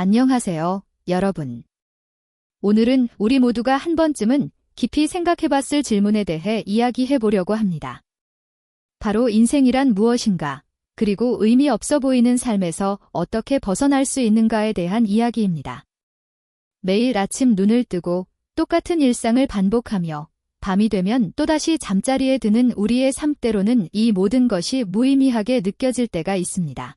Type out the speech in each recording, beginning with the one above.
안녕하세요, 여러분. 오늘은 우리 모두가 한 번쯤은 깊이 생각해봤을 질문에 대해 이야기해보려고 합니다. 바로 인생이란 무엇인가, 그리고 의미 없어 보이는 삶에서 어떻게 벗어날 수 있는가에 대한 이야기입니다. 매일 아침 눈을 뜨고 똑같은 일상을 반복하며 밤이 되면 또다시 잠자리에 드는 우리의 삶 때로는 이 모든 것이 무의미하게 느껴질 때가 있습니다.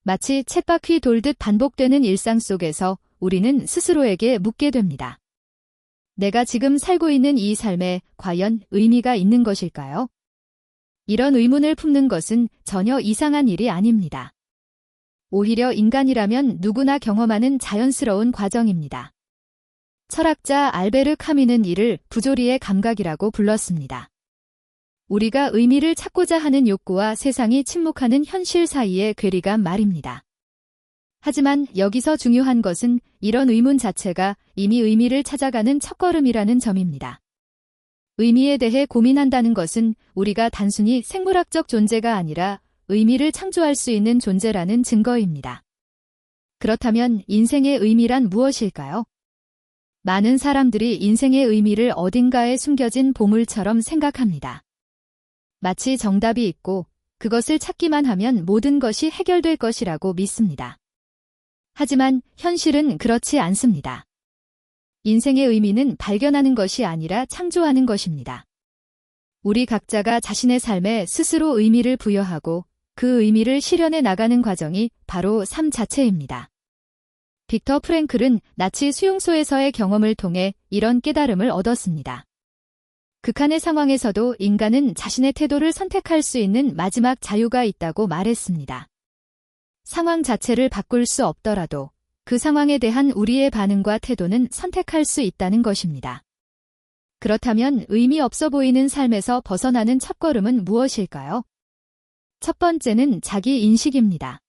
마치 쳇바퀴 돌듯 반복되는 일상 속에서 우리는 스스로에게 묻게 됩니다. 내가 지금 살고 있는 이 삶에 과연 의미가 있는 것일까요? 이런 의문을 품는 것은 전혀 이상한 일이 아닙니다. 오히려 인간이라면 누구나 경험하는 자연스러운 과정입니다. 철학자 알베르 카뮈는 이를 부조리의 감각이라고 불렀습니다. 우리가 의미를 찾고자 하는 욕구와 세상이 침묵하는 현실 사이의 괴리감 말입니다. 하지만 여기서 중요한 것은 이런 의문 자체가 이미 의미를 찾아가는 첫걸음이라는 점입니다. 의미에 대해 고민한다는 것은 우리가 단순히 생물학적 존재가 아니라 의미를 창조할 수 있는 존재라는 증거입니다. 그렇다면 인생의 의미란 무엇일까요? 많은 사람들이 인생의 의미를 어딘가에 숨겨진 보물처럼 생각합니다. 마치 정답이 있고 그것을 찾기만 하면 모든 것이 해결될 것이라고 믿습니다. 하지만 현실은 그렇지 않습니다. 인생의 의미는 발견하는 것이 아니라 창조하는 것입니다. 우리 각자가 자신의 삶에 스스로 의미를 부여하고 그 의미를 실현해 나가는 과정이 바로 삶 자체입니다. 빅터 프랭클은 나치 수용소에서의 경험을 통해 이런 깨달음을 얻었습니다. 극한의 상황에서도 인간은 자신의 태도를 선택할 수 있는 마지막 자유가 있다고 말했습니다. 상황 자체를 바꿀 수 없더라도 그 상황에 대한 우리의 반응과 태도는 선택할 수 있다는 것입니다. 그렇다면 의미 없어 보이는 삶에서 벗어나는 첫걸음은 무엇일까요? 첫 번째는 자기 인식입니다.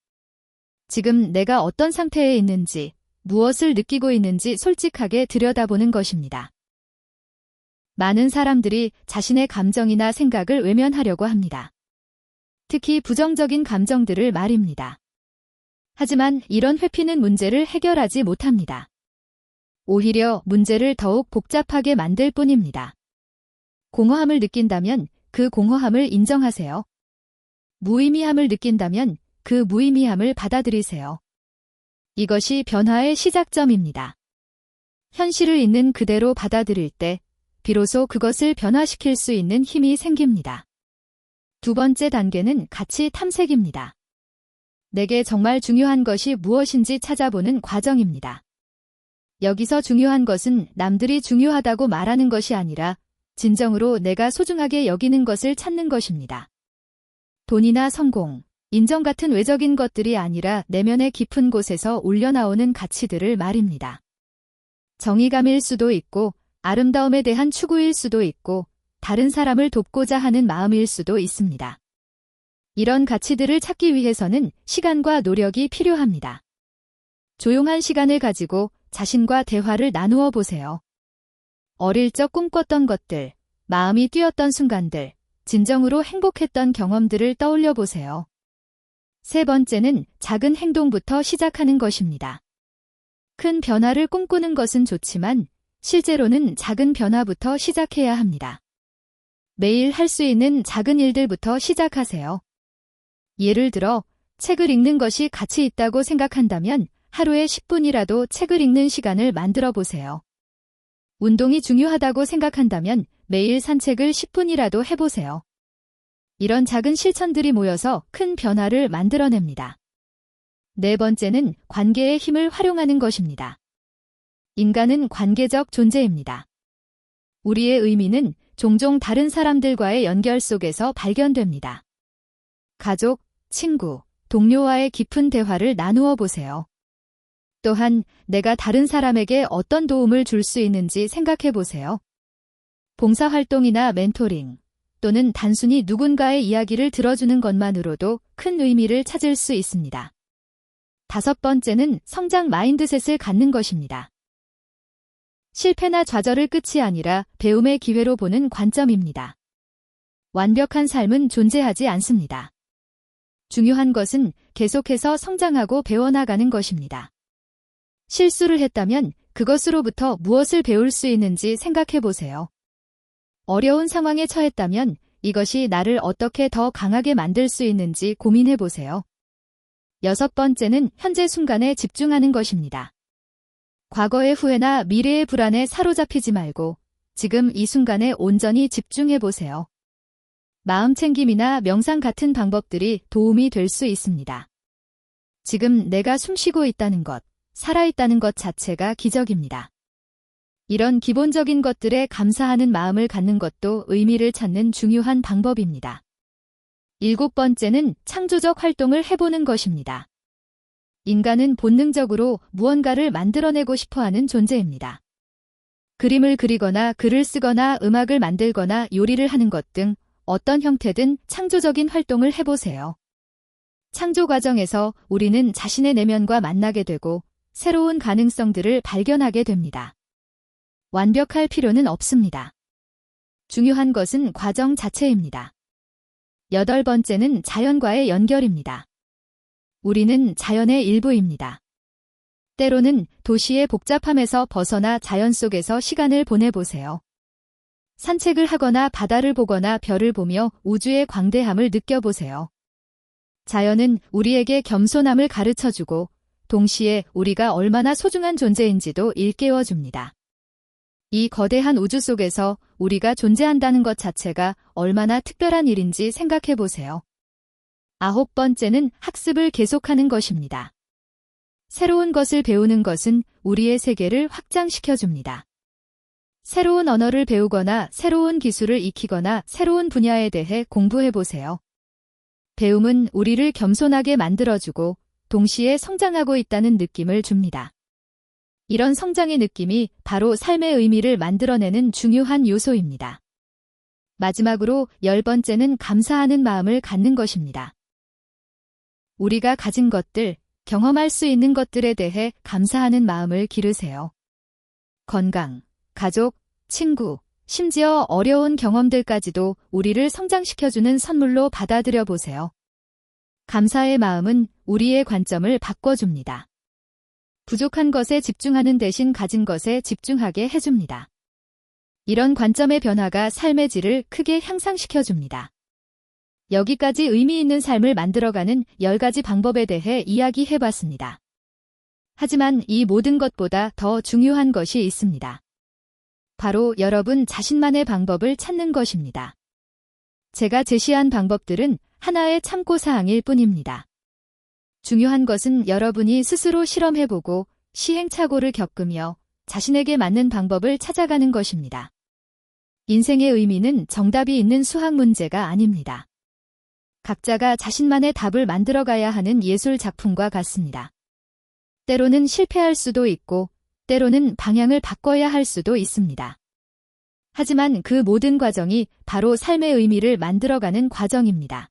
지금 내가 어떤 상태에 있는지, 무엇을 느끼고 있는지 솔직하게 들여다보는 것입니다. 많은 사람들이 자신의 감정이나 생각을 외면하려고 합니다. 특히 부정적인 감정들을 말입니다. 하지만 이런 회피는 문제를 해결하지 못합니다. 오히려 문제를 더욱 복잡하게 만들 뿐입니다. 공허함을 느낀다면 그 공허함을 인정하세요. 무의미함을 느낀다면 그 무의미함을 받아들이세요. 이것이 변화의 시작점입니다. 현실을 있는 그대로 받아들일 때 비로소 그것을 변화시킬 수 있는 힘이 생깁니다. 두 번째 단계는 가치 탐색입니다. 내게 정말 중요한 것이 무엇인지 찾아보는 과정입니다. 여기서 중요한 것은 남들이 중요하다고 말하는 것이 아니라 진정으로 내가 소중하게 여기는 것을 찾는 것입니다. 돈이나 성공, 인정 같은 외적인 것들이 아니라 내면의 깊은 곳에서 울려나오는 가치들을 말입니다. 정의감일 수도 있고 아름다움에 대한 추구일 수도 있고 다른 사람을 돕고자 하는 마음일 수도 있습니다. 이런 가치들을 찾기 위해서는 시간과 노력이 필요합니다. 조용한 시간을 가지고 자신과 대화를 나누어 보세요. 어릴 적 꿈꿨던 것들, 마음이 뛰었던 순간들, 진정으로 행복했던 경험들을 떠올려 보세요. 세 번째는 작은 행동부터 시작하는 것입니다. 큰 변화를 꿈꾸는 것은 좋지만 실제로는 작은 변화부터 시작해야 합니다. 매일 할 수 있는 작은 일들부터 시작하세요. 예를 들어 책을 읽는 것이 가치 있다고 생각한다면 하루에 10분이라도 책을 읽는 시간을 만들어 보세요. 운동이 중요하다고 생각한다면 매일 산책을 10분이라도 해보세요. 이런 작은 실천들이 모여서 큰 변화를 만들어냅니다. 네 번째는 관계의 힘을 활용하는 것입니다. 인간은 관계적 존재입니다. 우리의 의미는 종종 다른 사람들과의 연결 속에서 발견됩니다. 가족, 친구, 동료와의 깊은 대화를 나누어 보세요. 또한 내가 다른 사람에게 어떤 도움을 줄 수 있는지 생각해 보세요. 봉사활동이나 멘토링, 또는 단순히 누군가의 이야기를 들어주는 것만으로도 큰 의미를 찾을 수 있습니다. 다섯 번째는 성장 마인드셋을 갖는 것입니다. 실패나 좌절을 끝이 아니라 배움의 기회로 보는 관점입니다. 완벽한 삶은 존재하지 않습니다. 중요한 것은 계속해서 성장하고 배워나가는 것입니다. 실수를 했다면 그것으로부터 무엇을 배울 수 있는지 생각해 보세요. 어려운 상황에 처했다면 이것이 나를 어떻게 더 강하게 만들 수 있는지 고민해 보세요. 6번째는 현재 순간에 집중하는 것입니다. 과거의 후회나 미래의 불안에 사로잡히지 말고 지금 이 순간에 온전히 집중해 보세요. 마음 챙김이나 명상 같은 방법들이 도움이 될 수 있습니다. 지금 내가 숨쉬고 있다는 것, 살아있다는 것 자체가 기적입니다. 이런 기본적인 것들에 감사하는 마음을 갖는 것도 의미를 찾는 중요한 방법입니다. 7번째는 창조적 활동을 해보는 것입니다. 인간은 본능적으로 무언가를 만들어내고 싶어하는 존재입니다. 그림을 그리거나 글을 쓰거나 음악을 만들거나 요리를 하는 것 등 어떤 형태든 창조적인 활동을 해보세요. 창조 과정에서 우리는 자신의 내면과 만나게 되고 새로운 가능성들을 발견하게 됩니다. 완벽할 필요는 없습니다. 중요한 것은 과정 자체입니다. 8번째는 자연과의 연결입니다. 우리는 자연의 일부입니다. 때로는 도시의 복잡함에서 벗어나 자연 속에서 시간을 보내보세요. 산책을 하거나 바다를 보거나 별을 보며 우주의 광대함을 느껴보세요. 자연은 우리에게 겸손함을 가르쳐주고 동시에 우리가 얼마나 소중한 존재인지도 일깨워줍니다. 이 거대한 우주 속에서 우리가 존재한다는 것 자체가 얼마나 특별한 일인지 생각해 보세요. 9번째는 학습을 계속하는 것입니다. 새로운 것을 배우는 것은 우리의 세계를 확장시켜줍니다. 새로운 언어를 배우거나 새로운 기술을 익히거나 새로운 분야에 대해 공부해 보세요. 배움은 우리를 겸손하게 만들어주고 동시에 성장하고 있다는 느낌을 줍니다. 이런 성장의 느낌이 바로 삶의 의미를 만들어내는 중요한 요소입니다. 마지막으로 10번째는 감사하는 마음을 갖는 것입니다. 우리가 가진 것들, 경험할 수 있는 것들에 대해 감사하는 마음을 기르세요. 건강, 가족, 친구, 심지어 어려운 경험들까지도 우리를 성장시켜주는 선물로 받아들여 보세요. 감사의 마음은 우리의 관점을 바꿔줍니다. 부족한 것에 집중하는 대신 가진 것에 집중하게 해줍니다. 이런 관점의 변화가 삶의 질을 크게 향상시켜줍니다. 여기까지 의미 있는 삶을 만들어가는 10가지 방법에 대해 이야기해봤습니다. 하지만 이 모든 것보다 더 중요한 것이 있습니다. 바로 여러분 자신만의 방법을 찾는 것입니다. 제가 제시한 방법들은 하나의 참고사항일 뿐입니다. 중요한 것은 여러분이 스스로 실험해보고 시행착오를 겪으며 자신에게 맞는 방법을 찾아가는 것입니다. 인생의 의미는 정답이 있는 수학 문제가 아닙니다. 각자가 자신만의 답을 만들어가야 하는 예술 작품과 같습니다. 때로는 실패할 수도 있고 때로는 방향을 바꿔야 할 수도 있습니다. 하지만 그 모든 과정이 바로 삶의 의미를 만들어가는 과정입니다.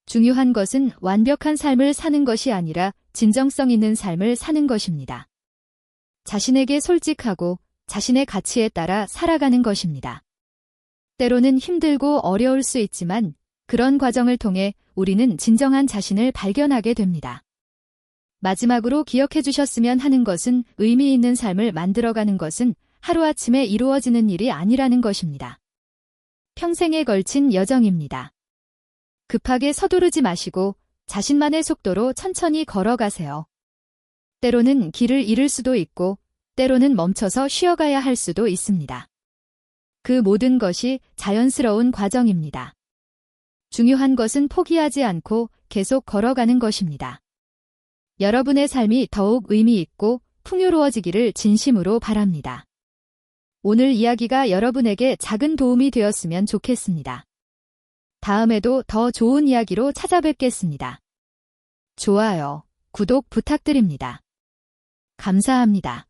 중요한 것은 완벽한 삶을 사는 것이 아니라 진정성 있는 삶을 사는 것입니다. 자신에게 솔직하고 자신의 가치에 따라 살아가는 것입니다. 때로는 힘들고 어려울 수 있지만 그런 과정을 통해 우리는 진정한 자신을 발견하게 됩니다. 마지막으로 기억해 주셨으면 하는 것은 의미 있는 삶을 만들어가는 것은 하루아침에 이루어지는 일이 아니라는 것입니다. 평생에 걸친 여정입니다. 급하게 서두르지 마시고 자신만의 속도로 천천히 걸어가세요. 때로는 길을 잃을 수도 있고 때로는 멈춰서 쉬어가야 할 수도 있습니다. 그 모든 것이 자연스러운 과정입니다. 중요한 것은 포기하지 않고 계속 걸어가는 것입니다. 여러분의 삶이 더욱 의미 있고 풍요로워지기를 진심으로 바랍니다. 오늘 이야기가 여러분에게 작은 도움이 되었으면 좋겠습니다. 다음에도 더 좋은 이야기로 찾아뵙겠습니다. 좋아요, 구독 부탁드립니다. 감사합니다.